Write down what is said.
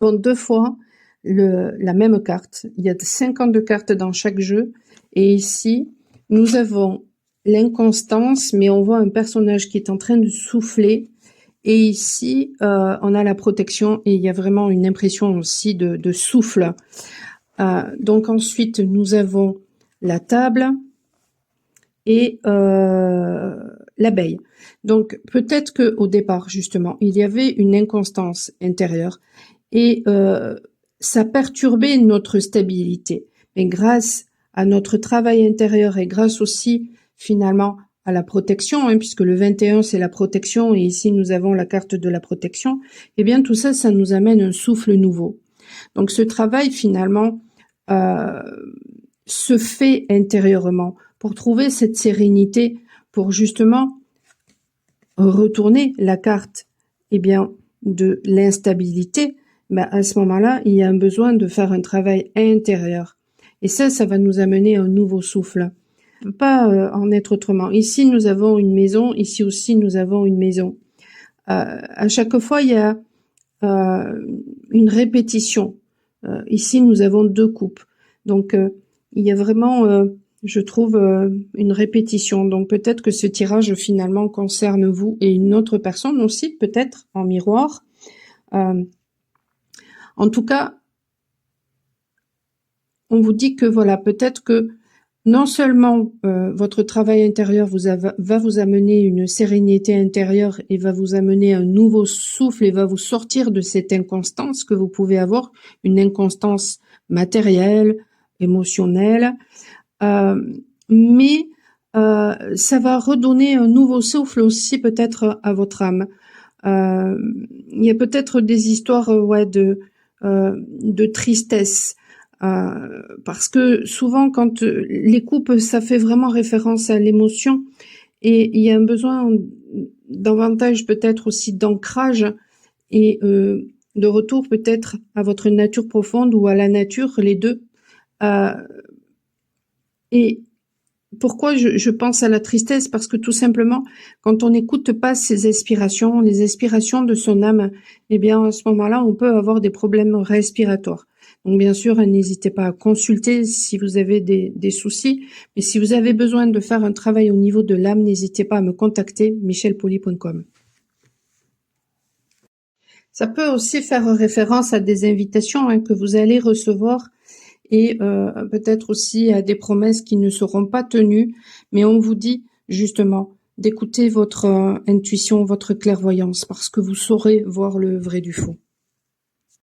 Bon, 2 fois la même carte. Il y a 52 cartes dans chaque jeu. Et ici, nous avons l'inconstance, mais on voit un personnage qui est en train de souffler. Et ici, on a la protection et il y a vraiment une impression aussi de souffle. Donc ensuite, nous avons la table et l'abeille. Donc peut-être que au départ, justement, il y avait une inconstance intérieure et ça perturbait notre stabilité. Mais grâce à notre travail intérieur et grâce aussi finalement à la protection, puisque le 21 c'est la protection et ici nous avons la carte de la protection, eh bien tout ça, ça nous amène un souffle nouveau. Donc ce travail finalement se fait intérieurement pour trouver cette sérénité, pour justement retourner la carte de l'instabilité. À ce moment-là, il y a un besoin de faire un travail intérieur. Et ça va nous amener à un nouveau souffle. Pas en être autrement. Ici, nous avons une maison. Ici aussi, nous avons une maison. À chaque fois, il y a une répétition. Ici, nous avons 2 coupes. Donc, il y a vraiment, je trouve, une répétition. Donc, peut-être que ce tirage, finalement, concerne vous et une autre personne aussi, peut-être, en miroir. En tout cas, on vous dit que voilà, peut-être que non seulement votre travail intérieur va vous amener une sérénité intérieure et va vous amener un nouveau souffle et va vous sortir de cette inconstance que vous pouvez avoir, une inconstance matérielle, émotionnelle, mais ça va redonner un nouveau souffle aussi peut-être à votre âme. Il y a peut-être des histoires de tristesse. Parce que souvent quand les coupes, ça fait vraiment référence à l'émotion et il y a un besoin davantage peut-être aussi d'ancrage et de retour peut-être à votre nature profonde ou à la nature, les deux. Et pourquoi je pense à la tristesse? Parce que tout simplement, quand on n'écoute pas ses aspirations, les aspirations de son âme, eh bien à ce moment-là, on peut avoir des problèmes respiratoires. Donc bien sûr, n'hésitez pas à consulter si vous avez des soucis. Mais si vous avez besoin de faire un travail au niveau de l'âme, n'hésitez pas à me contacter, michelpoli.com. Ça peut aussi faire référence à des invitations que vous allez recevoir et peut-être aussi à des promesses qui ne seront pas tenues. Mais on vous dit justement d'écouter votre intuition, votre clairvoyance, parce que vous saurez voir le vrai du faux.